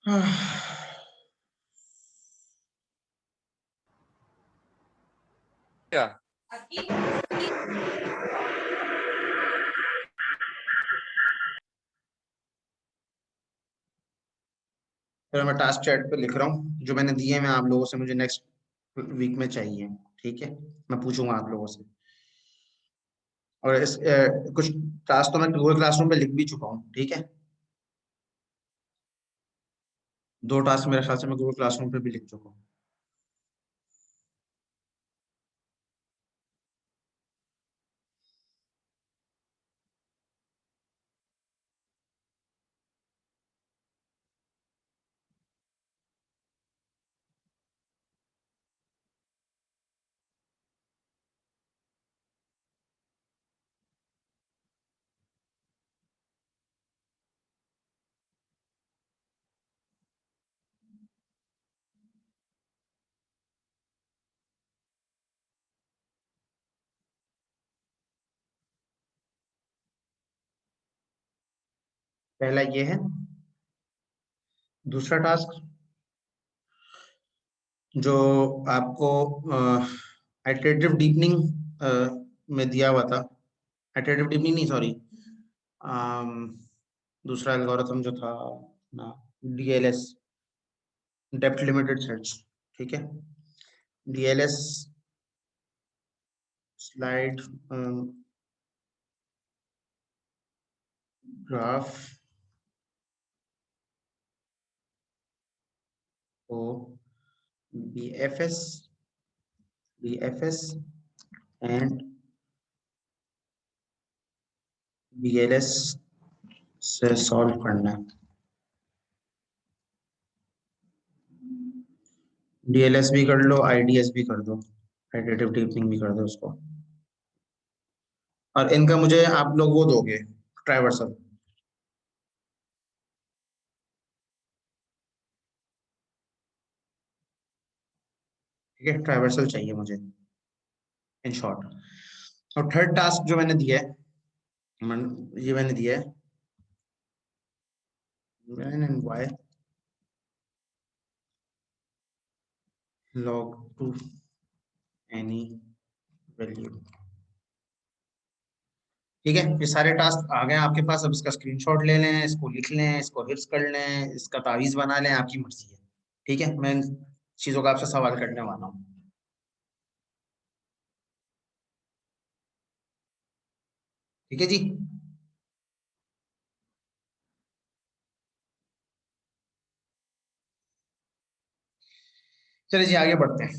क्या फिर मैं टास्क चैट पे लिख रहा हूँ जो मैंने दिए हैं, मैं आप लोगों से, मुझे नेक्स्ट वीक में चाहिए। ठीक है, मैं पूछूंगा आप लोगों से। और कुछ टास्क तो मैं गूगल क्लासरूम पे लिख भी चुका हूँ। ठीक है, 2 टास्क मेरे ख्याल से मैं गूगल क्लासरूम पे भी लिख चुका हूँ। पहला ये है। दूसरा टास्क जो आपको इटरेटिव डीपनिंग में दिया हुआ था, इटरेटिव डीपनिंग नहीं, सॉरी, दूसरा एल्गोरिथम जो था ना, डीएलएस, डेप्थ लिमिटेड सर्च। ठीक है, डीएलएस स्लाइड ग्राफ को बीएफएस बीएफएस एंड बीएलएस से सॉल्व करना है। डीएलएस भी कर लो, आईडीएस भी कर दो, आइटरेटिव डीपनिंग भी कर दो उसको। और इनका मुझे आप लोग वो दोगे, ट्राइवर्सल। ठीक है, ट्राइवर्सल चाहिए मुझे इन शॉर्ट। और थर्ड टास्क जो मैंने दिया है, ये मैंने दिया है man and Y log to any value. ठीक है, ये सारे टास्क आ गए आपके पास। अब इसका स्क्रीनशॉट ले लें, इसको लिख लें, इसको हिफ्स कर लें, इसका तावीज बना लें, आपकी मर्जी है। ठीक है, मैं इन चीजों का आपसे सवाल करने वाला हूँ। ठीक है जी। चलिए जी, आगे बढ़ते हैं।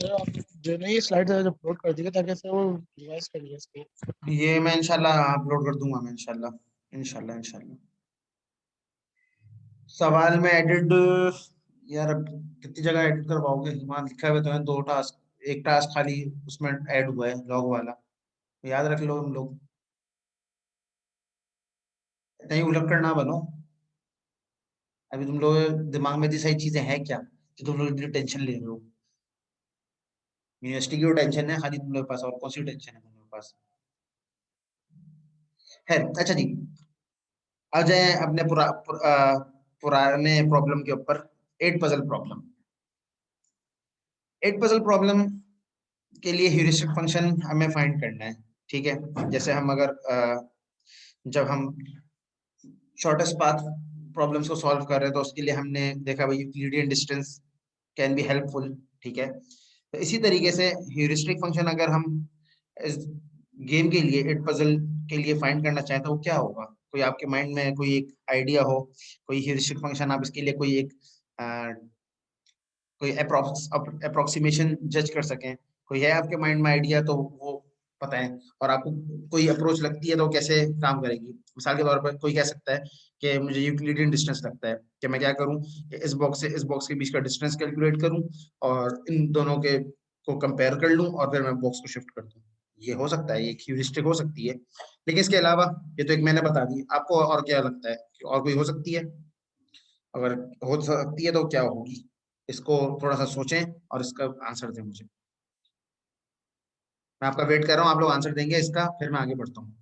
तो आप जो नहीं स्लाइड जो अपलोड कर दिए ताकि फिर वो रिवाइज कर लिया इसको। ये मैं इंशाल्लाह अपलोड कर दूंगा, मैं इंशाल्लाह इंशाल्लाह इंशाल्लाह। सवाल में एडिट, यार अब कितनी जगह एडिट करवाओगे? वहां लिखा हुआ तो है 2 टास्क, एक टास्क खाली उसमें ऐड हुआ है लॉग वाला, तो याद रख लो तुम लोग, कहीं उलट ना बनो। अभी तुम लोग दिमाग में इतनी सारी चीजें हैं क्या कि तुम लोग इतनी टेंशन ले रहे हो? यूनिवर्सिटी की वो टेंशन है खाली तुम लोग के पास, और कौन सी टेंशन है तुम लोग के पास? है, अच्छा जी। आ जाए अपने पुराने प्रॉब्लम के ऊपर। Eight puzzle problem. Eight puzzle problem के लिए ह्यूरिस्टिक फंक्शन हमें फाइंड करना है। ठीक है, जैसे हम अगर जब हम शॉर्टेस्ट पाथ प्रॉब्लम्स को सॉल्व कर रहे हैं तो उसके लिए हमने देखा भाई Euclidean distance can be helpful. ठीक है, तो इसी तरीके से ह्यूरिस्टिक फंक्शन अगर हम इस गेम के लिए, इट पजल के लिए फाइंड करना चाहें तो वो क्या होगा? कोई आपके माइंड में कोई एक आइडिया हो, कोई ह्यूरिस्टिक फंक्शन आप इसके लिए कोई एक कोई अप्रोक्सीमेशन जज कर सकें, कोई है आपके माइंड में आइडिया तो वो बताएं। और आपको कोई अप्रोच लगती है तो कैसे काम करेगी? मिसाल के तौर पर कोई कह सकता है कि मुझे यूक्लिडियन डिस्टेंस लगता है, कि मैं क्या करूं, इस बॉक्स से इस बॉक्स के बीच का डिस्टेंस कैलकुलेट करूं और इन दोनों के को कंपेयर कर लूं और फिर मैं बॉक्स को शिफ्ट कर दूं। ये हो सकता है, ये ह्यूरिस्टिक हो सकती है। लेकिन इसके अलावा ये तो एक मैंने बता दी, आपको और क्या लगता है कि और कोई हो सकती है? अगर हो सकती है तो क्या होगी? इसको थोड़ा सा सोचें और इसका आंसर दें मुझे। मैं आपका वेट कर रहा हूँ, आप लोग आंसर देंगे इसका, फिर मैं आगे बढ़ता हूँ।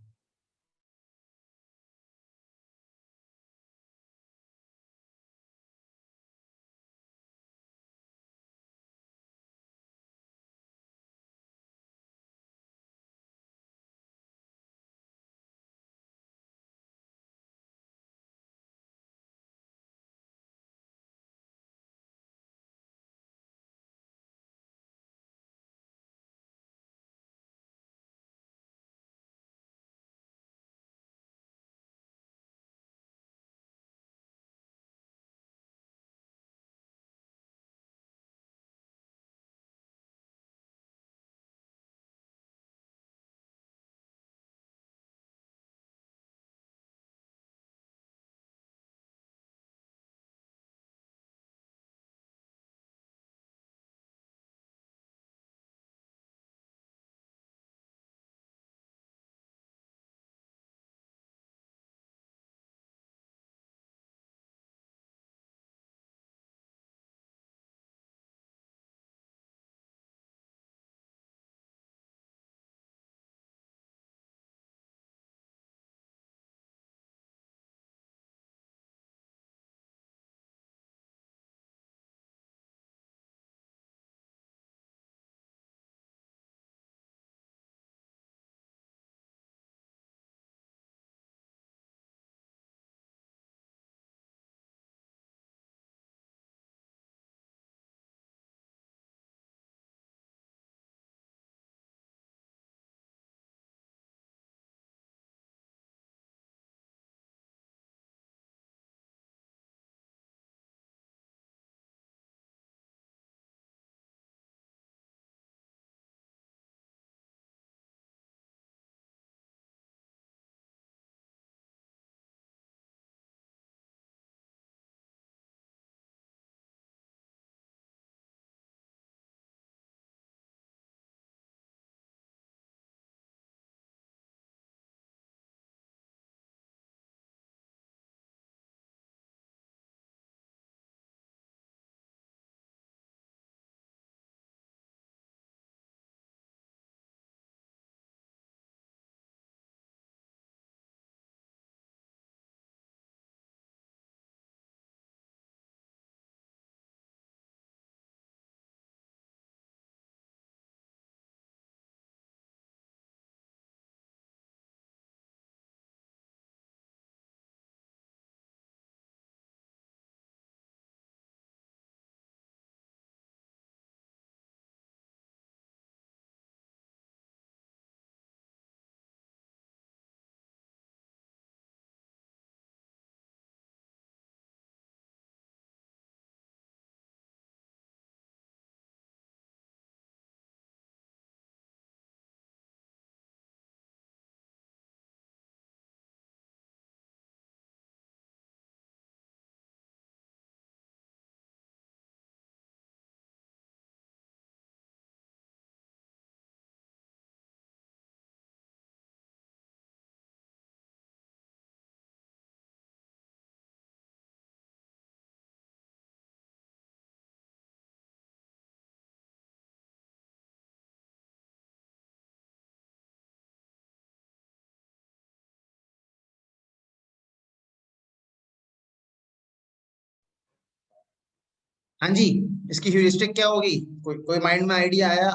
हाँ जी, इसकी ह्यूरिस्टिक क्या होगी? कोई माइंड में आइडिया आया,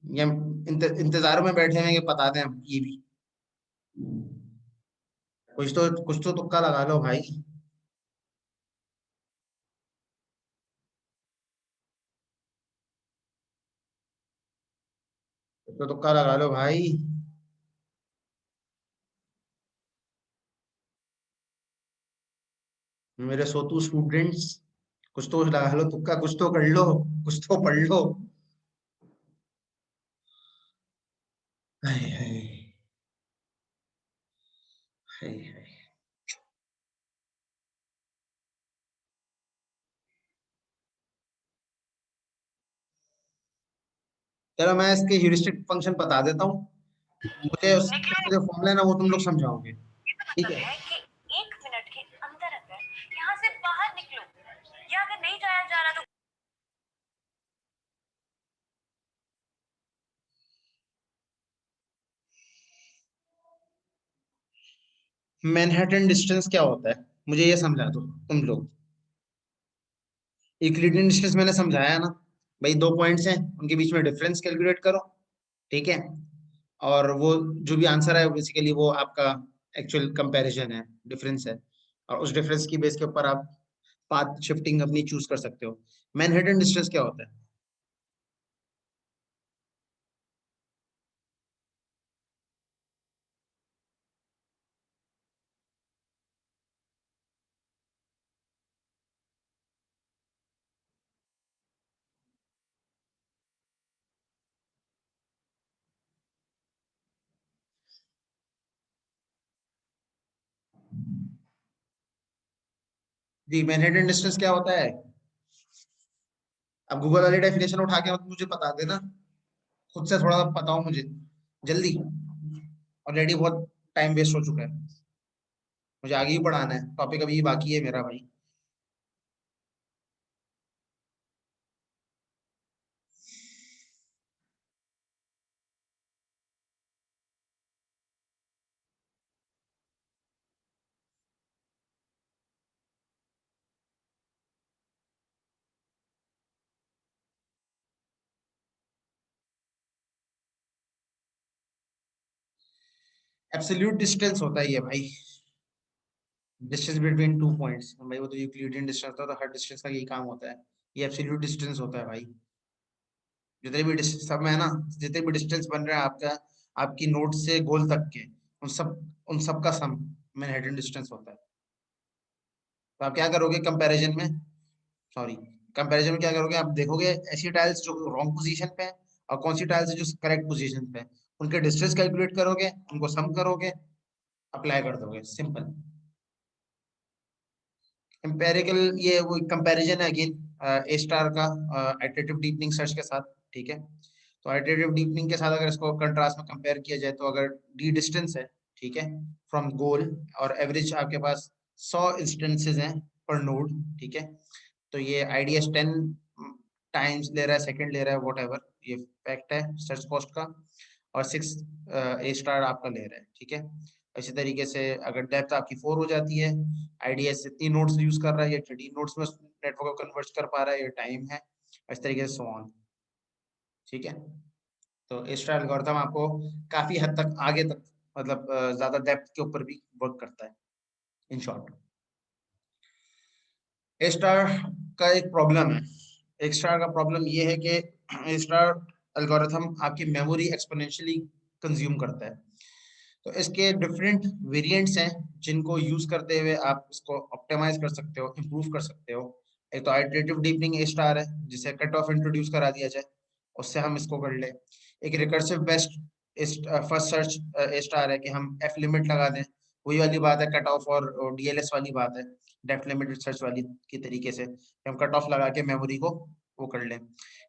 या इंतजार में बैठे हैं कि बता दें हम ये भी? कुछ तो तुक्का लगा लो भाई। कुछ तो तुक्का लगा लो भाई। मेरे सोतू स्टूडेंट्स, कुछ तो लगा लो तुक्का, कुछ तो कर लो, कुछ तो पढ़ लो। हाय हाय हाय हाय। चलो मैं इसके ह्यूरिस्टिक फंक्शन बता देता हूँ। मुझे उसके जो फॉर्मूला है ना वो तुम लोग समझाओगे, ठीक है? है कि 1 मिनट के अंदर अंदर यहाँ से बाहर निकलो, या अगर नहीं जाया जा रहा तो मैनहट्टन डिस्टेंस क्या होता है, मुझे ये समझा दो तुम लोग। यूक्लिडियन डिस्टेंस मैंने समझाया ना भाई, दो पॉइंट्स हैं उनके बीच में डिफरेंस कैलकुलेट करो, ठीक है? और वो जो भी आंसर है बेसिकली वो आपका एक्चुअल कंपैरिजन है, डिफरेंस है, और उस डिफरेंस की बेस के ऊपर आप पाथ शिफ्टिंग अपनी चूज कर सकते हो। मैनहट्टन डिस्टेंस क्या होता है? जी, मैनहट्टन डिस्टेंस क्या होता है? अब गूगल वाली डेफिनेशन उठा के मत मुझे बता देना, खुद से थोड़ा बताओ मुझे जल्दी। ऑलरेडी बहुत टाइम वेस्ट हो चुका है, मुझे आगे ही पढ़ाना है, टॉपिक अभी बाकी है मेरा भाई। एब्सोल्यूट डिस्टेंस होता है ये भाई, डिस्टेंस बिटवीन टू पॉइंट्स भाई, वो तो यूक्लिडियन डिस्टेंस होता है, तो हर डिस्टेंस का यही काम होता है। ये एब्सोल्यूट डिस्टेंस होता है भाई। जितने भी डिस्टेंस सब में है ना, जितने भी डिस्टेंस बन रहे हैं आपका, आपकी नोड से गोल तक के, उन सब का सम मैनहट्टन डिस्टेंस होता है। तो आप क्या करोगे कंपैरिजन में, सॉरी, कंपैरिजन में क्या करोगे, आप देखोगे ऐसी टाइल्स जो रॉन्ग पोजीशन पे है और कौन सी टाइल्स है जो करेक्ट पोजीशन पे है, उनके डिस्टेंस कैलकुलेट करोगे, उनको सम करोगे, अप्लाई कर दोगे, सिंपल। एम्पेरिकल ये वो कंपैरिजन है अगेन, ए स्टार का आइटरेटिव डीपनिंग सर्च के साथ, ठीक है? तो आइटरेटिव डीपनिंग के साथ अगर इसको कंट्रास्ट में कंपेयर किया जाए, तो अगर डी डिस्टेंस है, ठीक है, फ्रॉम गोल, और एवरेज आपके पास 100 इंस्टेंसेस हैं पर नोड, ठीक है? तो ये आईडीएस 10 टाइम्स ले रहा है, सेकंड ले रहा है, वॉट एवर, ये फैक्ट है सर्च कॉस्ट का। और 6 ए स्टार आपका ले रहा है, ठीक है? इसी तरीके से अगर डेप्थ आपकी 4 हो जाती है, आईडीएस इतनी नोड्स यूज कर रहा है, ये 13 नोड्स में नेटवर्क को कन्वर्ट कर पा रहा है, ये टाइम है, इस तरीके से सो ऑन, ठीक है? तो स्टार एल्गोरिथम आपको काफी हद तक आगे तक, मतलब ज्यादा डेप्थ के ऊपर भी वर्क करता है, इन शॉर्ट। ए स्टार का एक प्रॉब्लम है, एक स्टार का प्रॉब्लम ये है कि ए स्टार एल्गोरिथम आपकी मेमोरी एक्सपोनेंशियली कंज्यूम करता है। तो इसके डिफरेंट वेरिएंट्स हैं जिनको यूज करते हुए आप इसको ऑप्टिमाइज कर सकते हो, इंप्रूव कर सकते हो। एक तो आइटरेटिव डीपनिंग ए स्टार है, जिसे कट ऑफ इंट्रोड्यूस करा दिया जाए, उससे हम इसको कर ले। एक रिकर्सिव बेस्ट फर्स्ट सर्च ए स्टार है कि हम एफ लिमिट लगा दें, वही वाली बात है कट ऑफ और डीएलएस वाली बात है, डेप्थ लिमिटेड सर्च वाली की तरीके से, कि हम कट ऑफ लगा के मेमोरी को वो कर लें।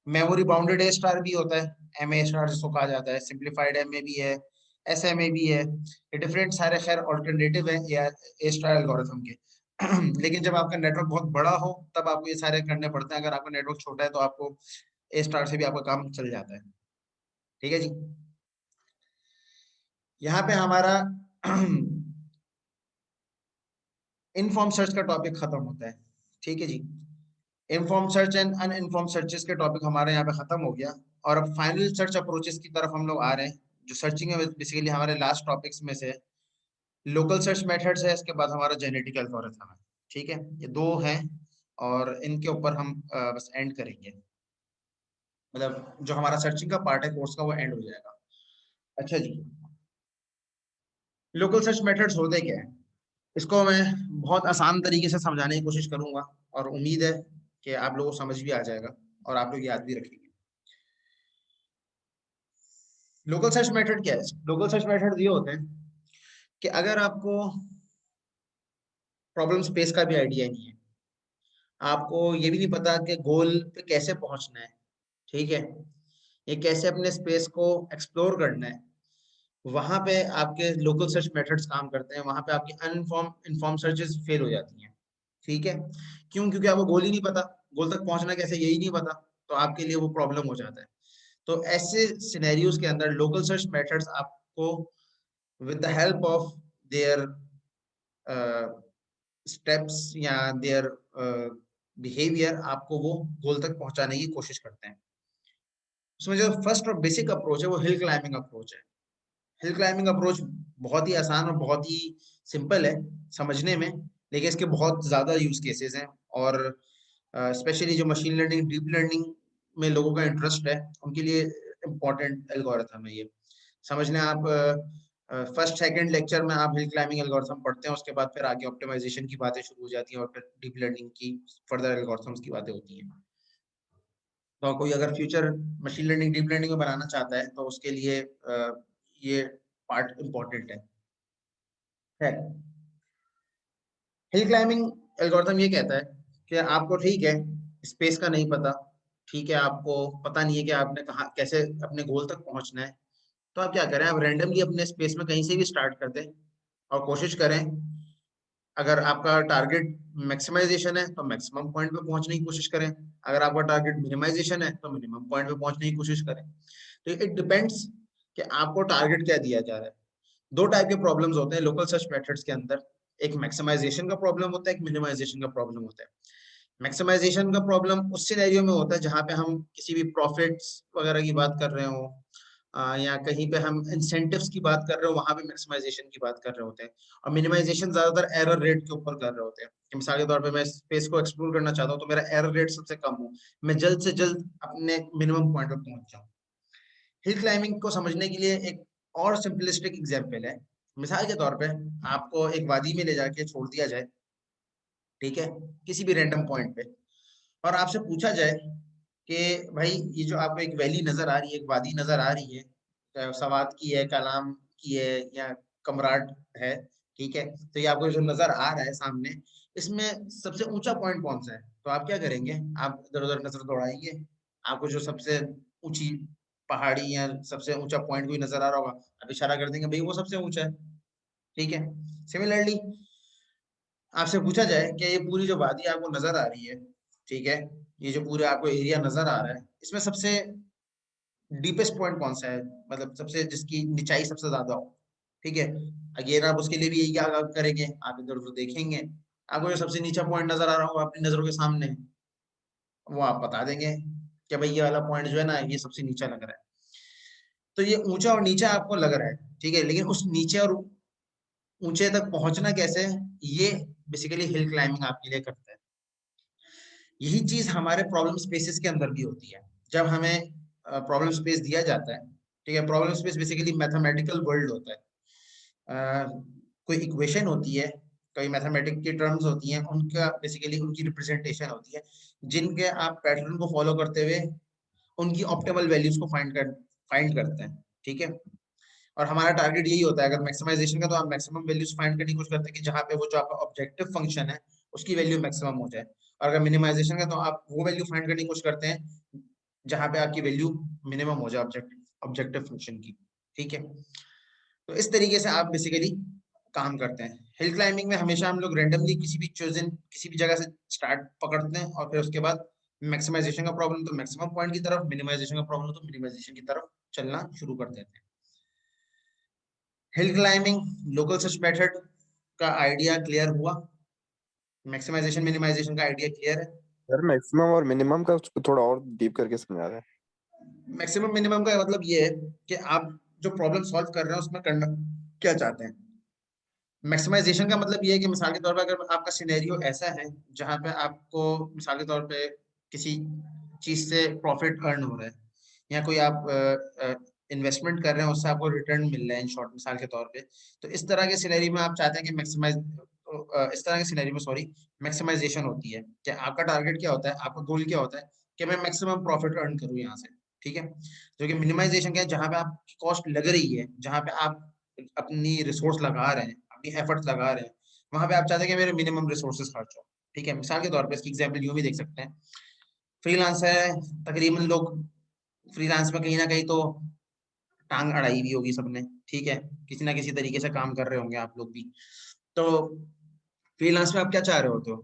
मेमोरी बाउंडेड ए स्टार भी होता है, एम ए स्टार जिसको कहा जाता है, सिंप्लीफाइड एम ए भी है, एस एम ए भी है, ये डिफरेंट सारे खैर ऑल्टरनेटिव है या ए स्टार एल्गोरिथम के। लेकिन जब आपका नेटवर्क बहुत बड़ा हो तब आपको ये सारे करने पड़ते हैं, अगर आपका नेटवर्क छोटा है तो आपको ए स्टार से भी आपका काम चल जाता है, ठीक है जी? यहाँ पे हमारा इनफॉर्म सर्च का टॉपिक खत्म होता है, ठीक है जी? Informed search and uninformed searches के टॉपिक हमारे यहाँ पे खत्म हो गया और अब फाइनल सर्च अप्रोचेस की तरफ हम लोग आ रहे हैं। जो सर्चिंग है बेसिकली हमारे लास्ट टॉपिक्स में से लोकल सर्च मेथड्स है, इसके बाद हमारा जेनेटिक एल्गोरिथम है। ठीक है, ये दो हैं और इनके ऊपर हम बस एंड करेंगे, मतलब जो हमारा सर्चिंग का पार्ट है कोर्स का वो एंड हो जाएगा। अच्छा जी, लोकल सर्च मेथड्स होते क्या है, इसको मैं बहुत आसान तरीके से समझाने की कोशिश करूंगा और उम्मीद है कि आप लोगों को समझ भी आ जाएगा और आप लोग याद भी रखेंगे। लोकल सर्च मेथड क्या है? लोकल सर्च मेथड ये होते हैं कि अगर आपको प्रॉब्लम स्पेस का भी आइडिया नहीं है, आपको ये भी नहीं पता कि गोल पे कैसे पहुंचना है, ठीक है, ये कैसे अपने स्पेस को एक्सप्लोर करना है, वहां पे आपके लोकल सर्च मेथड्स काम करते हैं। वहां पे आपकी अनइन्फॉर्म इन्फॉर्म सर्चेस फेल हो जाती हैं। ठीक है, क्यों? क्योंकि आपको गोल ही नहीं पता, गोल तक पहुंचना कैसे यही नहीं पता, तो आपके लिए वो प्रॉब्लम हो जाता है। तो ऐसे सिनेरियोज के अंदर लोकल सर्च मेथड्स आपको with the help of their steps या देयर बिहेवियर आपको वो गोल तक पहुंचाने की कोशिश करते हैं। उसमें जो फर्स्ट और बेसिक अप्रोच है वो हिल क्लाइंबिंग अप्रोच है। हिल क्लाइंबिंग अप्रोच बहुत ही आसान और बहुत ही सिंपल है समझने में, लेकिन इसके बहुत ज्यादा यूज केसेस हैं और स्पेशली जो मशीन लर्निंग डीप लर्निंग में लोगों का इंटरेस्ट है उनके लिए इम्पोर्टेंट एल्गोरिथम है ये समझने। आप फर्स्ट सेकंड लेक्चर में आप हिल क्लाइंबिंग एल्गोरिथम पढ़ते हैं, उसके बाद फिर आगे ऑप्टिमाइजेशन की बातें शुरू हो जाती हैं और फिर डीप लर्निंग की फर्दर एल्गोरिथम्स की बातें होती हैं। तो कोई अगर future machine learning deep learning में बनाना चाहता है तो उसके लिए ये पार्ट इम्पोर्टेंट है। हिल क्लाइंबिंग एल्गोरिथम ये कहता है कि आपको, ठीक है, स्पेस का नहीं पता, ठीक है, आपको पता नहीं है कि आपने कहाँ कैसे अपने गोल तक पहुंचना है, तो आप क्या करें, आप रैंडमली अपने स्पेस में कहीं से भी स्टार्ट कर दें और कोशिश करें, अगर आपका टारगेट मैक्सिमाइजेशन है तो मैक्सिमम पॉइंट पे पहुंचने की कोशिश करें, अगर आपका टारगेट मिनिमाइजेशन है तो मिनिमम पॉइंट पे पहुंचने की कोशिश करें। तो इट डिपेंड्स कि आपको टारगेट क्या दिया जा रहा है। दो टाइप के प्रॉब्लम्स होते हैं लोकल सर्च मेथड्स के अंदर, एक मैक्सिमाइजेशन का प्रॉब्लम होता है, एक मिनिमाइजेशन का प्रॉब्लम होता है। मैक्सिमाइजेशन का प्रॉब्लम उस सिनेरियो में होता है जहां पे हम किसी भी प्रॉफिट्स वगैरह की बात कर रहे हो या कहीं पे हम इंसेंटिव्स की बात कर रहे हो, वहां पे मैक्सिमाइजेशन की बात कर रहे होते हैं। और मिनिमाइजेशन ज्यादातर एरर रेट के ऊपर कर रहे होते हैं कि मिसाल के तौर पे मैं स्पेस को एक्सप्लोर करना चाहता हूँ तो मेरा एरर रेट सबसे कम हो, मैं जल्द से जल्द अपने मिनिमम पॉइंट पर पहुंच जाऊँ। हिल क्लाइंबिंग को समझने के लिए एक और सिंपलिस्टिक एग्जांपल है। मिसाल के तौर पे आपको एक वादी में ले जाके छोड़ दिया जाए, ठीक है, किसी भी रैंडम पॉइंट पे, और आपसे पूछा जाए कि भाई ये जो आपको एक वैली नजर आ रही है, एक वादी नजर आ रही है, चाहे वो सवात की है, कलाम की है या कमराट है, ठीक है, तो ये आपको जो नजर आ रहा है सामने, इसमें सबसे ऊंचा पॉइंट कौन सा है? तो आप क्या करेंगे, आप इधर उधर नजर दौड़ाएंगे, आपको जो सबसे ऊंची पहाड़ी या सबसे ऊंचा पॉइंट कोई नजर आ रहा होगा, आप इशारा कर देंगे भाई वो सबसे ऊंचा है, ठीक है। सिमिलरली आपसे पूछा जाए कि ये पूरी जो वादी आपको नजर आ रही है, ठीक है, ये जो पूरे आपको एरिया नजर आ रहा है, इसमें सबसे डीपेस्ट पॉइंट कौन सा है, मतलब सबसे जिसकी निचाई सबसे ज्यादा हो, ठीक है। अगेन आप उसके लिए भी यही क्या करेंगे, आप इधर उधर देखेंगे, आपको जो सबसे नीचा पॉइंट नजर आ रहा होगा अपनी नजरों के सामने, वो आप बता देंगे कि भाई ये वाला पॉइंट जो है ना ये सबसे नीचा लग रहा है। तो ये ऊंचा और नीचा आपको लग रहा है, ठीक है, लेकिन उस नीचे और ऊंचे तक पहुंचना कैसे है, ये बेसिकली हिल क्लाइंबिंग आपके लिए करता है। यही चीज हमारे प्रॉब्लम स्पेसेस के अंदर भी होती है। जब हमें प्रॉब्लम स्पेस दिया जाता है, ठीक है, problem space basically mathematical world होता है। कोई इक्वेशन होती है, कोई मैथमेटिक की टर्म्स होती हैं, उनका बेसिकली उनकी रिप्रेजेंटेशन होती है, जिनके आप पैटर्न को फॉलो करते हुए उनकी ऑप्टिमल वैल्यूज को फाइंड करते हैं, ठीक है। और हमारा टारगेट यही होता है, अगर मैक्सिमाइजेशन का तो आप मैक्सिमम वैल्यूज फाइंड करने की कोशिश करते हैं कि जहाँ पे वो जो आपका ऑब्जेक्टिव फंक्शन है उसकी वैल्यू मैक्सिमम हो जाए, और अगर मिनिमाइजेशन का तो आप वो वैल्यू फाइंड करने की कोशिश करते हैं जहाँ पे आपकी वैल्यू मिनिमम हो जाए ऑब्जेक्टिव फंक्शन की, ठीक है। तो इस तरीके से आप बेसिकली काम करते हैं। हिल क्लाइंबिंग में हमेशा हम लोग रेंडमली किसी भी जगह से स्टार्ट पकड़ते हैं और फिर उसके बाद मैक्सिमाइजेशन का प्रॉब्लम तो मैक्सिमम पॉइंट की तरफ, मिनिमाइजेशन का प्रॉब्लम तो मिनिमाइजेशन की तरफ चलना शुरू कर देते हैं। Hill climbing local search method का आइडिया क्लियर हुआ, मैक्सिमाइजेशन मिनिमाइजेशन का आइडिया क्लियर है। सर मैक्सिमम और मिनिमम का थोड़ा और डीप करके समझा रहे हैं। मैक्सिमम मिनिमम का मतलब ये है कि आप जो प्रॉब्लम सॉल्व कर रहे हैं उसमें करना क्या चाहते हैं। मैक्सिमाइजेशन का मतलब ये है कि मिसाल के तौर पर अगर आपका सिनेरियो ऐसा है जहां पे आपको मिसाल के तौर पे किसी चीज से प्रॉफिट अर्न हो रहा है या कोई आप इन्वेस्टमेंट कर रहे हैं उससे आपको रिटर्न मिल रहा है इन शॉर्ट मिसाल के तौर पे, तो इस तरह के सिनेरियो में आप चाहते हैं कि इस तरह के सिनेरियो में सॉरी मैक्सिमाइजेशन होती है कि आपका टारगेट क्या होता है, आपका गोल क्या होता है कि मैं मैक्सिमम प्रॉफिट अर्न करूं यहाँ से, ठीक है। जो कि मिनिमाइजेशन क्या है, जहां पे आपकी कॉस्ट लग रही है, जहां पे आप अपनी रिसोर्स लगा रहे हैं, अपनी एफर्ट्स लगा रहे हैं, वहां पे आप चाहते हैं कि मेरे मिनिमम रिसोर्सेज खर्च हो, ठीक है। मिसाल के तौर पे इसकी एग्जांपल यूं भी देख सकते हैं, फ्रीलांस है, तकरीबन लोग फ्रीलांस में कहीं ना कहीं तो टांग अड़ाई भी होगी सबने, ठीक है, किसी ना किसी तरीके से काम कर रहे होंगे आप लोग भी। तो फ्रीलांस में आप क्या चाह रहे होते हो,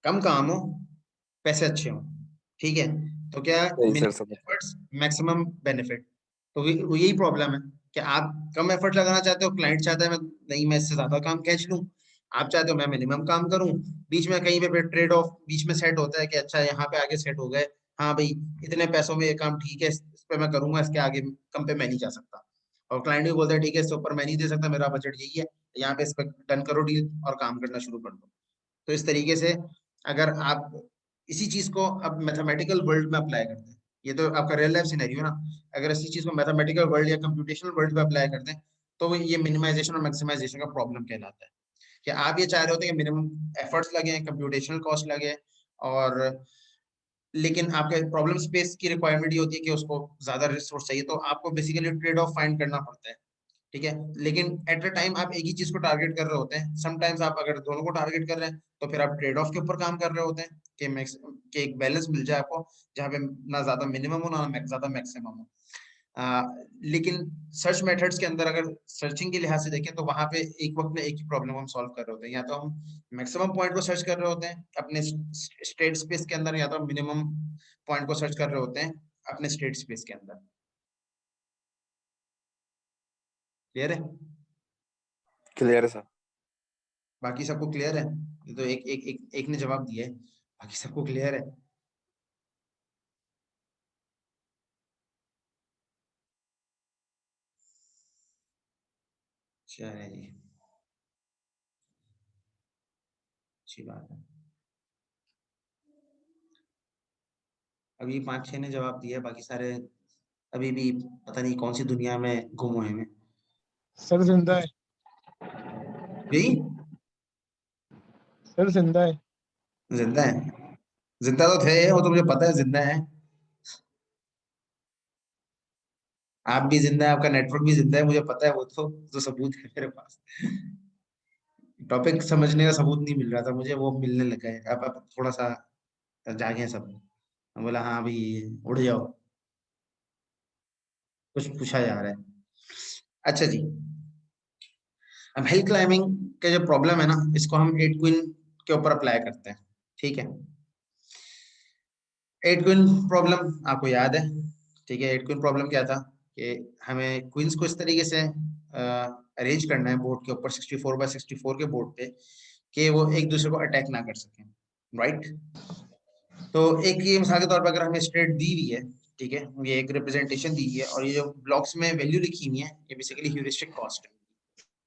कम काम हो, पैसे अच्छे हो, ठीक है। तो क्या सही सर, मिनिमम समझ गया। एफर्ट्स मैक्सिमम बेनिफिट, तो वो यही प्रॉब्लम है कि आप कम एफर्ट लगाना चाहते हो, क्लाइंट चाहता है मैं नहीं मैं इससे ज्यादा काम खींच लूं, आप चाहते हो मैं मिनिमम काम करूं, बीच में कहीं पे फिर ट्रेड ऑफ बीच में सेट होता है कि अच्छा यहाँ पे आगे सेट हो गए, हाँ भाई इतने पैसों में ये काम ठीक है, इस पे मैं करूंगा, इसके आगे कम पे मैं नहीं जा सकता, और क्लाइंट भी बोलता है ठीक है इससे ऊपर मैं नहीं दे सकता, मेरा बजट यही है, यहाँ पे इस पे डन करो डील और काम करना शुरू कर दो। तो इस तरीके से अगर आप इसी चीज को अब मैथमेटिकल वर्ल्ड में अप्लाई करते हैं, ये तो आपका रियल लाइफ सिनेरियो ना, अगर इसी चीज को मैथमेटिकल वर्ल्ड या कंप्यूटेशनल वर्ल्ड में अप्लाई करते हैं तो ये मिनिमाइजेशन और मैक्सिमाइजेशन का प्रॉब्लम कहलाता है कि आप ये चाह रहे होते हैं कि मिनिमम एफर्ट्स लगे, कंप्यूटेशनल कॉस्ट लगे, और लेकिन आपके प्रॉब्लम स्पेस की रिक्वायरमेंट ये होती है कि उसको ज्यादा रिसोर्स चाहिए, तो आपको बेसिकली ट्रेड ऑफ फाइंड करना पड़ता है, ठीक है। लेकिन एट अ टाइम आप एक ही चीज को टारगेट कर रहे होते हैं, समटाइम्स आप अगर दोनों को टारगेट कर रहे हैं तो फिर आप ट्रेड ऑफ के ऊपर काम कर रहे होते हैं कि मैक्स कि एक बैलेंस मिल जाए आपको, जहाँ पे ना ज्यादा मिनिमम हो ना ज्यादा मैक्सिमम हो। लेकिन सर्च मेथड्स के अंदर अगर सर्चिंग के लिहाज से देखें तो वहां पे एक वक्त में एक ही प्रॉब्लम हम सॉल्व कर रहे होते हैं, या तो हम मैक्सिमम पॉइंट को सर्च कर रहे होते हैं अपने स्टेट स्पेस के अंदर, या तो मिनिमम पॉइंट को सर्च कर रहे होते हैं अपने स्टेट स्पेस के अंदर। क्लियर है? क्लियर है सर। बाकी सबको क्लियर है? ये तो एक ने जवाब दिया है, बाकी सबको क्लियर है? चलिए जी, अच्छी बात है। अभी 5-6 ने जवाब दिया है, बाकी सारे अभी भी पता नहीं कौन सी दुनिया में गुम हुए हैं। सर जिंदा है, जी, सर जिंदा है। जिंदा है? जिंदा तो थे वो तो मुझे पता है जिंदा है, आप भी जिंदा है, आपका नेटवर्क भी जिंदा है, मुझे पता है वो तो सबूत है मेरे पास। टॉपिक समझने का सबूत नहीं मिल रहा था मुझे, वो मिलने लगा है अब थोड़ा सा जागे हैं सब। मैं बोला हाँ अभी उड़ जाओ, कुछ पूछा जा रहा है। अच्छा जी, अब हिल क्लाइंबिंग का जो प्रॉब्लम है ना, इसको हम एट क्वीन के ऊपर अप्लाई करते हैं, ठीक है। एट क्वीन प्रॉब्लम आपको याद है, ठीक है। एट क्वीन प्रॉब्लम क्या था कि हमें क्वींस को इस तरीके से अरेंज करना है बोर्ड के ऊपर 64x64 के बोर्ड पे कि वो एक दूसरे को अटैक ना कर सकें, राइट। तो एक ये मिसाल के तौर पर अगर हमें स्ट्रेट दी हुई है, ठीक है, ये एक रिप्रेजेंटेशन दी हुई है और ये जो ब्लॉक्स में वैल्यू लिखी हुई है ये बेसिकली ह्यूरिस्टिक कॉस्ट है,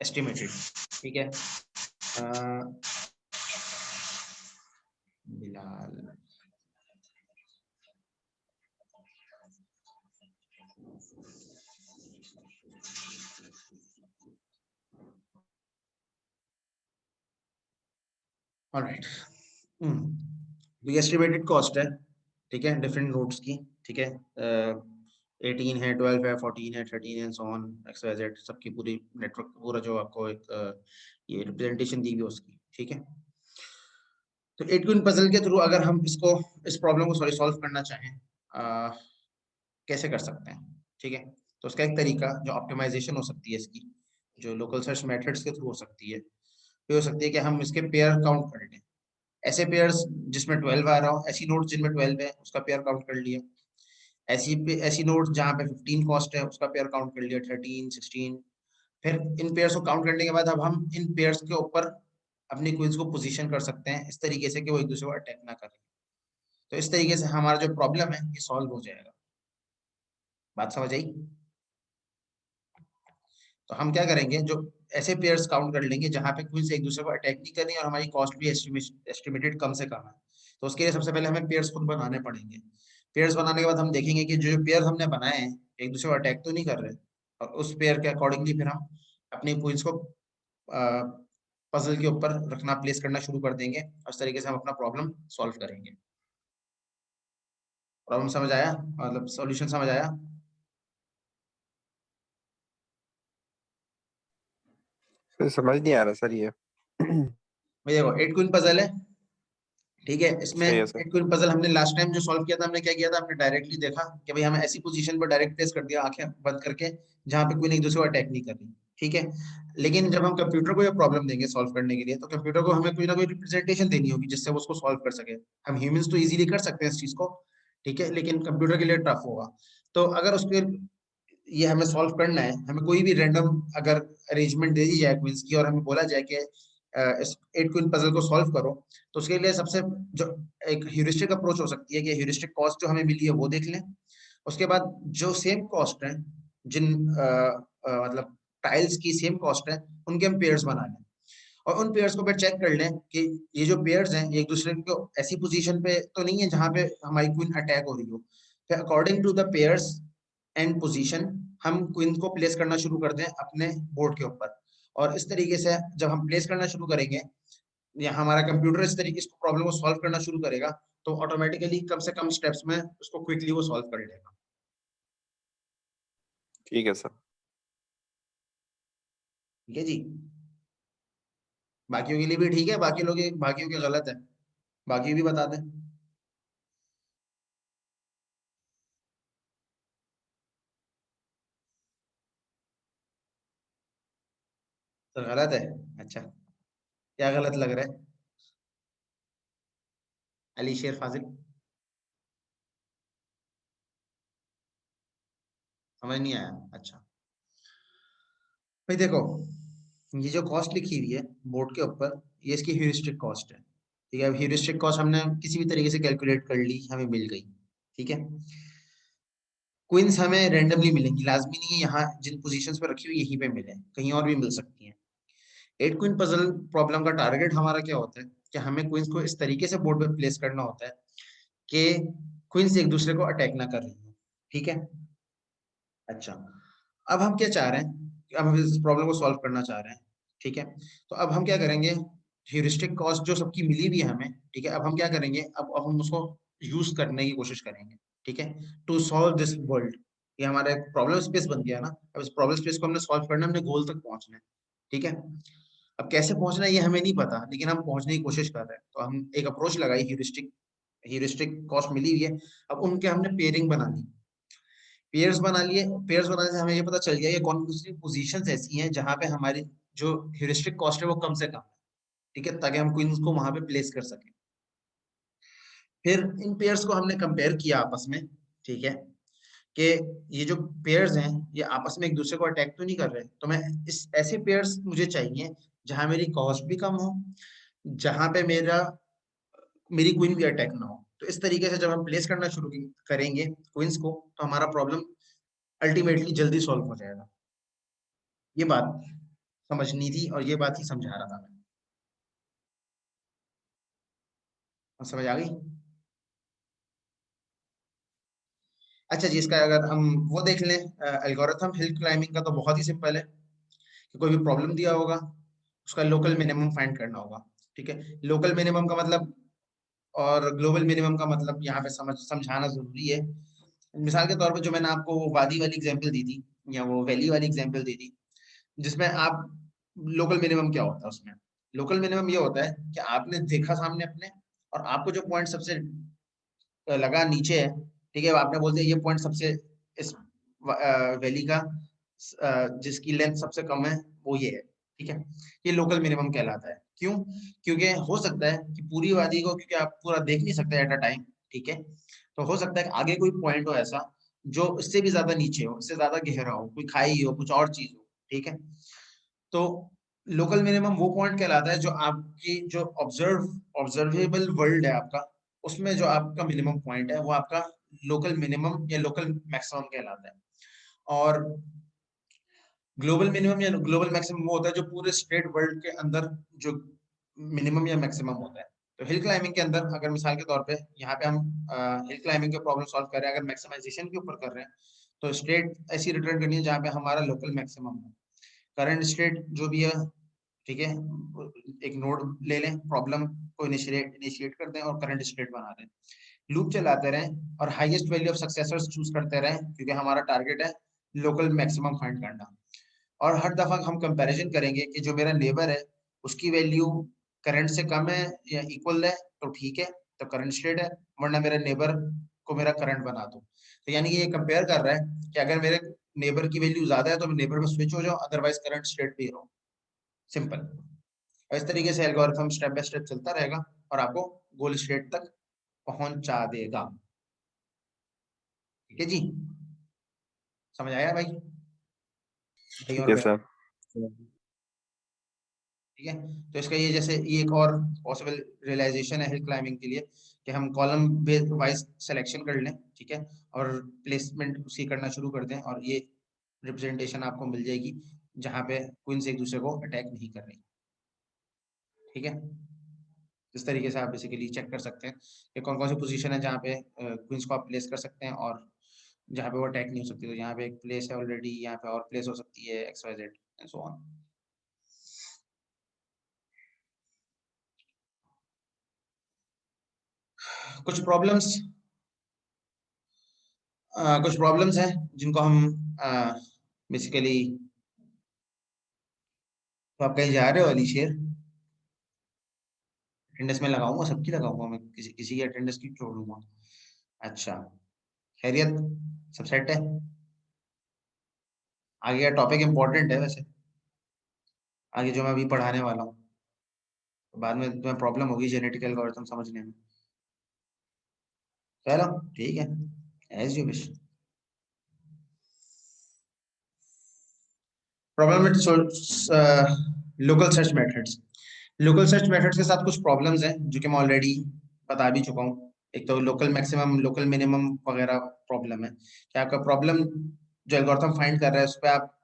एस्टिमेटेड, ठीक है। बिलाल, ऑलराइट। ये एस्टिमेटेड कॉस्ट है, ठीक है, डिफरेंट नोट्स की, ठीक है। 18 है, 12 है, 14 है, 13 है, so on X Y Z, सबकी पूरी नेटवर्क पूरा जो आपको एक ये रिप्रेजेंटेशन दी हुई है उसकी, ठीक है। तो एट क्वीन पजल के थ्रू अगर हम इसको इस प्रॉब्लम को सॉल्व करना चाहें, कैसे कर सकते हैं, ठीक है। तो उसका एक तरीका जो ऑप्टिमाइजेशन हो सकती है इसकी, जो लोकल सर्च मेथड्स के थ्रू हो सकती है, ये हो सकती है कि हम इसके पेयर काउंट कर लें, ऐसे पेयर्स जिसमें 12 आ रहा हो, ऐसी नोट जिनमें 12 है उसका पेयर काउंट कर लिया, ऐसी नोट जहाँ पे 15 कॉस्ट है उसका पेयर काउंट कर लिया, 13 16। फिर इन पेयर्स को काउंट करने के बाद अब हम इन पेयर्स के ऊपर अपनी क्वींस को पोजीशन कर सकते हैं इस तरीके से कि वो एक दूसरे को अटैक ना करें, तो इस तरीके से हमारा जो प्रॉब्लम है ये सॉल्व हो जाएगा। बात समझ आई? तो हम क्या करेंगे, जो ऐसे पेयर्स काउंट कर लेंगे जहां पे क्वींस एक दूसरे को अटैक नहीं कर रही और हमारी कॉस्ट भी एस्टिमेटेड कम से कम है। तो उसके लिए सबसे पहले हमें पेयर्स खुद बनाने पड़ेंगे। पेयर्स बनाने के बाद हम देखेंगे कि जो पेयर हमने बनाए हैं एक दूसरे को अटैक तो नहीं कर रहे, और उस पेयर के अकॉर्डिंगली फिर हम अपनी क्वींस को पजल के ऊपर रखना, प्लेस करना शुरू कर देंगे। उस तरीके से हम अपना प्रॉब्लम सॉल्व करेंगे। प्रॉब्लम समझ आया, मतलब सॉल्यूशन समझ आया? सर समझ नहीं आ रहा सर ये। भाई देखो 8 क्वीन पजल है, ठीक है। इसमें सही है सर। 8 क्वीन पजल हमने लास्ट टाइम जो सॉल्व किया था, हमने क्या किया था, हमने डायरेक्टली देखा कि भाई हमें ऐसी पोजीशन पर डायरेक्ट प्लेस कर दिया आंखें बंद करके जहां पे क्वीन एक दूसरे को अटैक नहीं कर रही, ठीक है। लेकिन जब हम कंप्यूटर को ये प्रॉब्लम देंगे सॉल्व करने के लिए, तो कंप्यूटर को हमें कोई ना कोई रिप्रेजेंटेशन देनी होगी जिससे वो उसको सॉल्व कर सके। हम ह्यूमंस तो इजीली कर सकते हैं इस चीज को, ठीक है, लेकिन कंप्यूटर के लिए टफ होगा। तो अगर उसके ये हमें सॉल्व करना है, हमें कोई भी रैंडम अगर अरेंजमेंट दे दी जाए क्वींस की और हमें बोला जाए कि इस 8 क्वीन पजल को सॉल्व करो, तो उसके लिए सबसे जो एक ह्यूरिस्टिक अप्रोच हो सकती है कि ह्यूरिस्टिक कॉस्ट जो हमें मिली है वो देख लें। उसके बाद जो सेम कॉस्ट है, जिन मतलब टाइल्स की सेम कॉस्ट है, उनके हम पेयर्स बना लें और उन पेयर्स को फिर चेक कर लें कि ये जो पेयर्स हैं ये एक दूसरे को ऐसी पोजीशन पे तो नहीं है जहां पे हमारी क्वीन अटैक हो रही हो। फिर according to the pairs and position हम क्वीन को प्लेस करना शुरू कर दें अपने बोर्ड के ऊपर। और इस तरीके से जब हम प्लेस करना शुरू करेंगे या हमारा कंप्यूटर इस तरीके से प्रॉब्लम को सॉल्व करना शुरू करेगा, तो ऑटोमेटिकली कम से कम स्टेप्स में उसको क्विकली वो सॉल्व कर लेगा। ठीक है सर। ठीक है जी, बाकियों के लिए भी ठीक है, बाकी लोग बाकियों के गलत है, बाकी भी बता दें। तो गलत है, अच्छा, क्या गलत लग रहा है अली शेर फाजिल? समझ नहीं आया, अच्छा। भाई देखो, ये जो कॉस्ट लिखी हुई है बोर्ड के ऊपर, ये इसकी ह्यूरिस्टिक कॉस्ट है, ठीक है। अब ह्यूरिस्टिक कॉस्ट हमने किसी भी तरीके से कैलकुलेट कर ली, हमें मिल गई, ठीक है। क्वींस हमें रेंडमली मिलेंगी, लाजमी नहीं है यहाँ जिन पोजीशंस पे रखी हुई यहीं पे मिले, कहीं और भी मिल सकती हैं। 8 क्वीन पजल प्रॉब्लम का टारगेट हमारा क्या होता है कि हमें क्वींस को इस तरीके से बोर्ड पे प्लेस करना होता है कि क्वींस एक दूसरे को अटैक ना कर रही हो, ठीक है। अच्छा, अब हम क्या चाह रहे हैं, अब हम इस प्रॉब्लम को सॉल्व करना चाह रहे हैं, ठीक है। तो अब हम क्या करेंगे, ह्यूरिस्टिक कॉस्ट जो सबकी मिली हुई है हमें, ठीक है, अब हम क्या करेंगे, अब हम उसको यूज करने की कोशिश करेंगे, ठीक है, टू सॉल्व दिस वर्ल्ड। ये हमारा एक प्रॉब्लम स्पेस बन गया ना, अब इस प्रॉब्लम स्पेस को हमने सॉल्व करना है, हमने गोल तक पहुंचना है, ठीक है। अब कैसे पहुंचना है ये हमें नहीं पता, लेकिन हम पहुंचने की कोशिश कर रहे हैं। तो हम एक अप्रोच लगाई, ह्यूरिस्टिक ह्यूरिस्टिक कॉस्ट मिली हुई है, अब उनके हमने पेयरिंग बना ली, पेयर्स बना लिए। पेयर्स बनाने से हमें ये पता चल गया कि कौन कौन सी पोजीशंस ऐसी हैं जहां पे हमारी जो ह्यूरिस्टिक कॉस्ट है वो कम से कम है, ठीक है, ताकि हम क्वींस को वहां पे प्लेस कर सकें। फिर इन पेयर्स को हमने कंपेयर किया आपस में, ठीक है, कि ये जो पेयर्स हैं ये आपस में एक दूसरे को अटैक तो नहीं कर रहे। तो मैं इस ऐसे पेयर्स मुझे चाहिए जहां मेरी कॉस्ट भी कम हो, जहां पे मेरी क्वीन भी अटैक ना हो। तो इस तरीके से जब हम प्लेस करना शुरू करेंगे क्वींस को, तो हमारा प्रॉब्लम अल्टीमेटली जल्दी सॉल्व हो जाएगा। ये बात समझनी थी और ये बात ही समझा रहा था मैं। समझ आ गई? अच्छा जी, इसका अगर हम वो देख लें, एल्गोरिथम हिल क्लाइंबिंग का, तो बहुत ही सिंपल है कि कोई भी प्रॉब्लम दिया होगा उसका लोकल मिनिमम फाइंड करना होगा, ठीक है। लोकल मिनिमम का मतलब और ग्लोबल मिनिमम का मतलब यहाँ पे समझाना जरूरी है। मिसाल के तौर पे जो मैंने आपको वो वादी वाली एग्जांपल दी थी या वो वैली वाली एग्जांपल दी थी, जिसमें आप लोकल मिनिमम क्या होता है उसमें, लोकल मिनिमम ये होता है कि आपने देखा सामने अपने, और आपको जो पॉइंट सबसे लगा नीचे है, ठीक है, आपने बोल दिया ये पॉइंट सबसे इस वैली का जिसकी लेंथ सबसे कम है वो ये है, ठीक है। ये लोकल मिनिमम कहलाता है। क्यों? क्योंकि हो सकता है कि पूरी वादी को, क्योंकि आप पूरा देख नहीं सकते एट अ टाइम, ठीक है, तो हो सकता है कि आगे कोई पॉइंट हो ऐसा जो इससे भी ज्यादा नीचे हो, इससे ज्यादा गहरा हो, कोई खाई हो, कुछ और चीज हो, ठीक है। तो लोकल मिनिमम वो पॉइंट कहलाता है जो आपकी जो ऑब्जर्वेबल वर्ल्ड है आपका, उसमें जो आपका मिनिमम पॉइंट है वो आपका लोकल मिनिमम या लोकल मैक्सिमम कहलाता है। और ग्लोबल मिनिमम या ग्लोबल मैक्सिमम वो होता है जो पूरे स्टेट वर्ल्ड के अंदर जो मिनिमम या मैक्सिमम होता है। तो हिल क्लाइंबिंग के अंदर अगर मिसाल के तौर पे यहाँ पे हम हिल क्लाइंबिंग के प्रॉब्लम सॉल्व कर रहे हैं, अगर मैक्सिमाइजेशन के ऊपर कर रहे हैं तो स्टेट ऐसी रिटर्न करनी है जहाँ पे हमारा लोकल मैक्सिमम हो। करंट स्टेट जो भी है, ठीक है, एक नोड ले लें, प्रॉब्लम को इनिशिएट कर दें और करंट स्टेट बना दें, लूप चलाते रहें और highest value of successors choose करते रहें, क्योंकि हमारा टारगेट है लोकल मैक्सिमम फाइंड करना। और हर दफा हम कंपैरिजन करेंगे कि जो मेरा नेबर है उसकी वैल्यू करंट से कम है या इक्वल है तो ठीक है, तो करंट स्टेट है, वरना मेरे नेबर को मेरा करंट बना दो। तो यानी कि ये कंपेयर कर रहा है कि अगर मेरे नेबर की वैल्यू ज्यादा है तो मैं नेबर में स्विच हो जाऊं, अदरवाइज करंट स्टेट पे रहो। सिंपल। इस तरीके से एल्गोरिथम स्टेप बाय स्टेप चलता रहेगा और आपको गोल स्टेट तक पहुंचा देगा। ठीक है जी, समझ आया भाई? कहीं ठीक और है पे? सर। ठीक है, तो इसका ये जैसे ये एक और पॉसिबल रियलाइजेशन है हिल क्लाइंबिंग के लिए कि हम कॉलम वाइज सिलेक्शन कर लें, ठीक है, और प्लेसमेंट उसी करना शुरू कर दें और ये रिप्रेजेंटेशन आपको मिल जाएगी जहाँ पे क्वींस एक दूसरे को अटैक नहीं कर रही। ठीक है, इस तरीके से आप बेसिकली चेक कर सकते हैं कि कौन कौन सी पोजीशन है जहाँ पे क्वींस को आप प्लेस कर सकते हैं और जहाँ पे वो अटैक नहीं हो सकती। तो यहाँ पे एक प्लेस है ऑलरेडी, यहाँ पे और प्लेस हो सकती है, X Y Z and so on. कुछ प्रॉब्लम्स हैं जिनको हम बेसिकली, तो आप कहीं जा रहे हो अली शेर? अटेंडेंस में लगाऊंगा, सबकी लगाऊंगा मैं, किसी किसी की अटेंडेंस की छोड़ूंगा? अच्छा, खैरियत, सब सेट है? आगे का टॉपिक इम्पोर्टेंट है वैसे, आगे जो मैं अभी पढ़ाने वाला हूँ, बाद में तुम्हें प्रॉब्लम होगी जेनेटिक एल्गोरिथम समझने में। चलो ठीक है, as you wish. Problem with local search methods. Local search methods के साथ कुछ प्रॉब्लम्स हैं जो कि मैं ऑलरेडी बता भी चुका हूँ। एक तो लोकल मैक्सिमम, लोकल मिनिमम वगैरह प्रॉब्लम है कि आपका प्रॉब्लम जो एल्गोरिथम फाइंड कर रहा है उस पर आप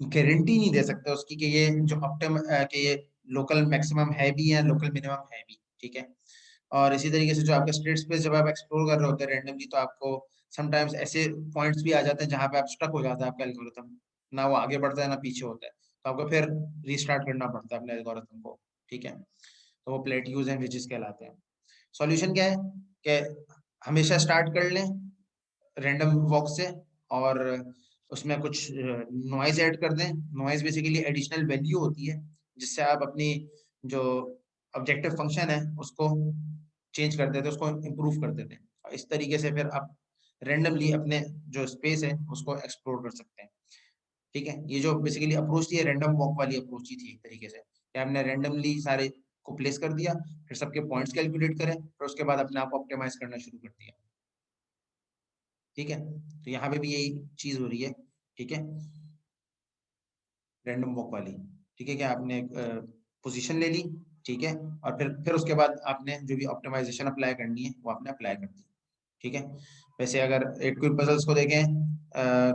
गारंटी नहीं दे सकते उसकी कि ये जो ऑप्टिम कि ये लोकल मैक्सिमम है भी या लोकल मिनिमम है भी। ठीक है, और इसी तरीके से जो आपका स्टेट स्पेस जब आप एक्सप्लोर कर रहे होते हैं रैंडमली, तो आपको समटाइम्स ऐसे पॉइंट्स भी आ जाते हैं जहाँ पे आप स्टक हो जाता है आपका एल्गोरिथम, ना वो आगे बढ़ता है ना पीछे होता है, तो आपको फिर रीस्टार्ट करना पड़ता है अपने एल्गोरिथम को। ठीक है, तो वो प्लेट्यूज एंड विचेस कहलाते हैं। सॉल्यूशन क्या है कि हमेशा स्टार्ट कर लें रैंडम वॉक से और उसमें कुछ नॉइज ऐड कर दें। नॉइज बेसिकली एडिशनल वैल्यू होती है जिससे आप अपनी जो ऑब्जेक्टिव फंक्शन है उसको चेंज कर देते हैं, उसको इम्प्रूव कर देते हैं, और इस तरीके से फिर आप रैंडमली अपने जो स्पेस है उसको एक्सप्लोर कर सकते हैं। ठीक है, ये जो बेसिकली अप्रोच थी, ये रैंडम वॉक वाली अप्रोच ही थी एक तरीके से कि हमने रैंडमली सारे को प्लेस कर दिया, फिर सबके पॉइंट्स कैलकुलेट करें, फिर उसके बाद अपने आप को ऑप्टिमाइज करना शुरू कर दिया। ठीक है, तो यहाँ पे भी यही चीज हो रही है। ठीक है, रैंडम वॉक वाली। ठीक है, क्या आपने पोजीशन ले ली, ठीक है, और फिर उसके बाद आपने जो भी ऑप्टिमाइजेशन अप्लाई करनी है वो आपने अप्लाई कर दी। ठीक है, वैसे अगर 8 क्यूब पजल्स को देखें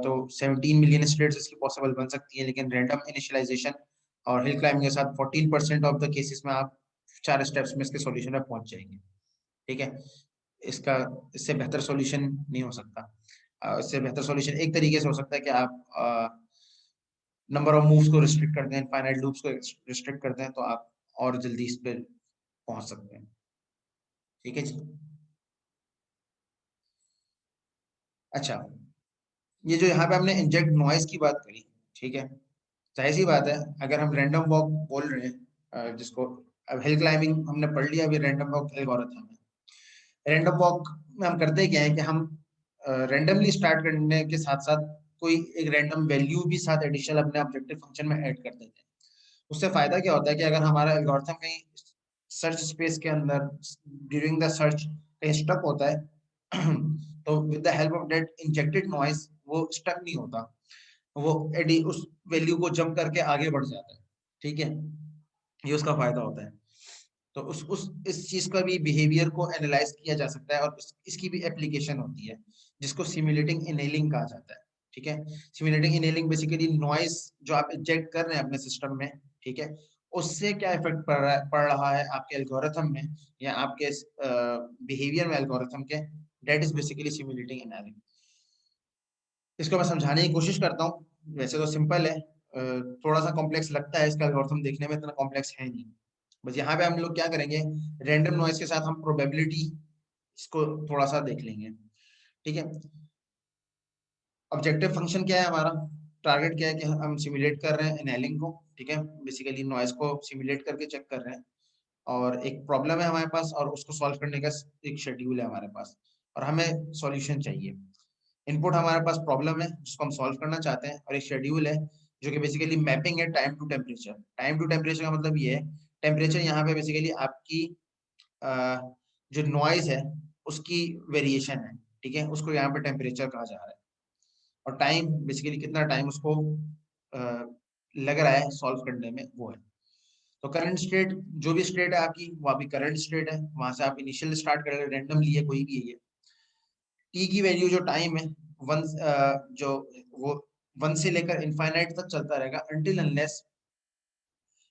तो 17 मिलियन स्टेट्स इसकी पॉसिबल बन सकती है, लेकिन रैंडम इनिशियलाइजेशन और हिल क्लाइंबिंग के साथ 14% ऑफ द केसेस में आप 4 स्टेप्स में इसके सॉल्यूशन में पहुंच जाएंगे। ठीक है, इसका इससे बेहतर सॉल्यूशन नहीं हो सकता। इससे बेहतर सॉल्यूशन एक तरीके से हो सकता है कि आप नंबर ऑफ मूव्स को रिस्ट्रिक्ट कर दें, फाइनाइट लूप्स को रिस्ट्रिक्ट कर दें, तो आप और जल्दी इस पे पहुंच सकते हैं। ठीक है जी। अच्छा, ये जो यहाँ पे हमने इंजेक्ट नॉइज की बात करी, ठीक है, जाहिर सी बात है अगर हम रैंडम वॉक बोल रहे हैं जिसको अब हिल क्लाइंबिंग हमने पढ़ लिया, अभी रैंडम वॉक एल्गोरिथम है। रैंडम वॉक में हम करते क्या है कि हम रैंडमली स्टार्ट करने के साथ साथ कोई एक रैंडम वैल्यू भी साथ एडिशनल अपने ऑब्जेक्टिव फंक्शन में ऐड कर देते हैं। उससे फायदा क्या होता है कि अगर हमारा एल्गोरिथम कहीं सर्च स्पेस के अंदर ड्यूरिंग द सर्च कहीं स्टक होता है तो with the help of that injected noise वो स्टक नहीं होता, वो एडी उस वैल्यू को जंप करके आगे बढ़ जाता है। ठीक है, ये उसका फायदा होता है। तो उस इस चीज का भी बिहेवियर को एनालाइज किया जा सकता है और इसकी भी एप्लीकेशन होती है जिसको सिमुलेटिंग इनेलिंग कहा जाता है। ठीक है, सिमुलेटिंग इनेलिंग बेसिकली नॉइस जो आप इंजेक्ट कर रहे हैं अपने सिस्टम में, ठीक है, उससे क्या इफेक्ट पड़ रहा है आपके एल्गोरिथम में या आपके बिहेवियर में एल्गोरिथम के, दैट इज बेसिकली सिमुलेटिंग इनेलिंग। इसको मैं समझाने की कोशिश करता हूँ, वैसे तो सिंपल है, थोड़ा सा कॉम्प्लेक्स लगता है, इसका एल्गोरिथम देखने में इतना कॉम्प्लेक्स है नहीं। बस यहाँ पे हम लोग क्या करेंगे, रैंडम नॉइस के साथ हम प्रोबेबिलिटी इसको थोड़ा सा देख लेंगे। ठीक है, ऑब्जेक्टिव फंक्शन क्या है हमारा, टारगेट क्या है कि हम सिमुलेट कर रहे हैं इनेलिंग को। ठीक है, बेसिकली नॉइस को सिमुलेट करके चेक कर रहे हैं और एक प्रॉब्लम है हमारे पास और उसको सॉल्व करने का एक शेड्यूल है हमारे पास और हमें सॉल्यूशन चाहिए। इनपुट हमारे पास प्रॉब्लम है जिसको हम सॉल्व करना चाहते हैं और एक शेड्यूल है जो कि बेसिकली मैपिंग है time to temperature. Time to temperature का मतलब ये है, टेम्परेचर यहाँ पे बेसिकली आपकी जो नॉइज है उसकी वेरिएशन है। ठीक है, उसको यहाँ पे टेम्परेचर कहा जा रहा है और टाइम बेसिकली कितना टाइम उसको लग रहा है सॉल्व करने में, वो है। तो करंट स्टेट, जो भी स्टेट है आपकी वो आपकी करंट स्टेट है, वहां से आप इनिशियल स्टार्ट कर रहे हैं, रैंडमली है कोई भी है ये। टी की वैल्यू जो टाइम है वन, जो वो 1 से लेकर इनफाइनाइट तक चलता रहेगा अनटिल अनलेस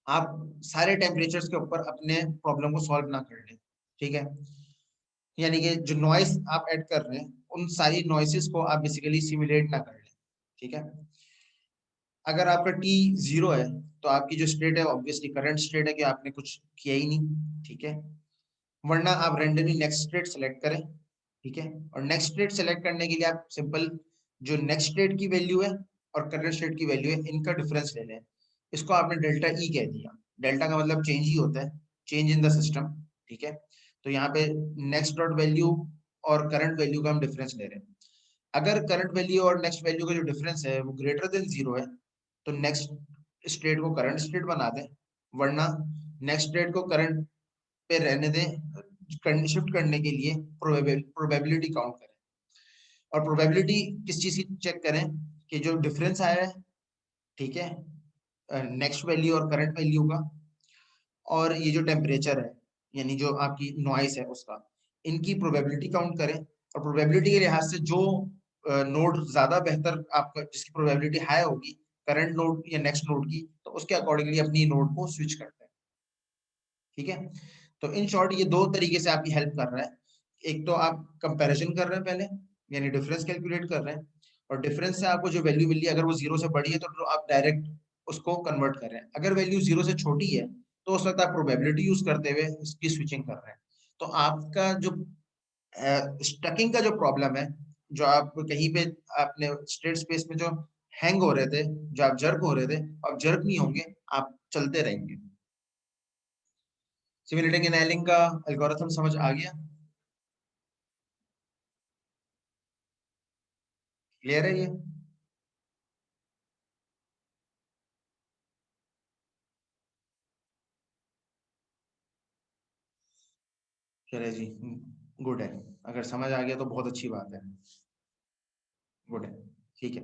आप सारे टेम्परेचर्स के ऊपर अपने प्रॉब्लम को सॉल्व ना कर लें। ठीक है, यानी कि जो नॉइस आप ऐड कर रहे हैं उन सारी नॉइसेस को आप बेसिकली सिमुलेट ना कर लें। ठीक है, अगर आपका टी 0 है तो आपकी जो स्टेट है ऑब्वियसली करंट स्टेट है कि आपने कुछ किया ही नहीं। ठीक है, वरना आप रेंडमली नेक्स्ट स्टेट सेलेक्ट करें। ठीक है, और नेक्स्ट स्टेट सेलेक्ट करने के लिए आप सिंपल जो नेक्स्ट स्टेट की वैल्यू है और करंट स्टेट की वैल्यू है इनका डिफरेंस ले लें। इसको आपने डेल्टा ई कह दिया, डेल्टा का मतलब चेंज ही होता है, चेंज इन द सिस्टम। ठीक है, तो यहाँ पे नेक्स्ट डॉट वैल्यू और करंट वैल्यू का हम डिफरेंस ले रहे हैं। अगर करंट वैल्यू और नेक्स्ट वैल्यू का जो डिफरेंस है वो ग्रेटर देन 0 है तो नेक्स्ट स्टेट को करंट स्टेट बना दें, वरना नेक्स्ट स्टेट को करंट पे रहने दें, शिफ्ट करने के लिए प्रोबेबिलिटी काउंट करें। और प्रोबेबिलिटी किस चीज की चेक करें कि जो डिफरेंस आया है, ठीक है, नेक्स्ट वैल्यू और करंट वैल्यू का, और ये जो टेम्परेचर है यानी जो आपकी नॉइस है उसका, इनकी प्रोबेबिलिटी काउंट करें। और प्रोबेबिलिटी के लिहाज से जो नोड ज्यादा बेहतर आपका, जिसकी प्रोबेबिलिटी हाई होगी करंट नोड या नेक्स्ट नोड की, तो उसके अकॉर्डिंगली अपनी नोड को स्विच करते हैं। ठीक है, तो इन शॉर्ट ये दो तरीके से आपकी हेल्प कर रहा है। एक तो आप कंपैरिजन कर रहे हैं पहले, यानी डिफरेंस कैलकुलेट कर रहे हैं, और डिफरेंस से आपको जो वैल्यू मिली अगर वो 0 से बड़ी है तो आप डायरेक्ट उसको कन्वर्ट कर रहे हैं। अगर वैल्यू 0 से छोटी है तो उस वक्त आप प्रोबेबिलिटी यूज करते हुए इसकी स्विचिंग कर रहे हैं। तो आपका जो स्टकिंग का जो प्रॉब्लम है, जो आप कहीं पे अपने स्टेट स्पेस में जो हैंग हो रहे थे, जो आप जर्क हो रहे थे, आप जर्क नहीं होंगे, आप चलते रहेंगे। सिमुलेटिंग एनालिंग का एल्गोरिथम समझ आ गया? क्लियर है ये? चलिए जी, गुड है, अगर समझ आ गया तो बहुत अच्छी बात है, गुड है। ठीक है,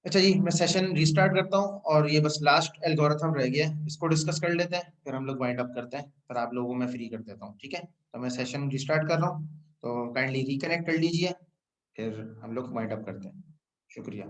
अच्छा जी, मैं सेशन रिस्टार्ट करता हूँ और ये बस लास्ट एल्गोरिथम रह गया है, इसको डिस्कस कर लेते हैं, फिर हम लोग वाइंड अप करते हैं, फिर आप लोगों को मैं फ्री कर देता हूँ। ठीक है, तो मैं सेशन रिस्टार्ट कर रहा हूँ, तो काइंडली रिकनेक्ट कर लीजिए, फिर हम लोग वाइंड अप करते हैं। शुक्रिया।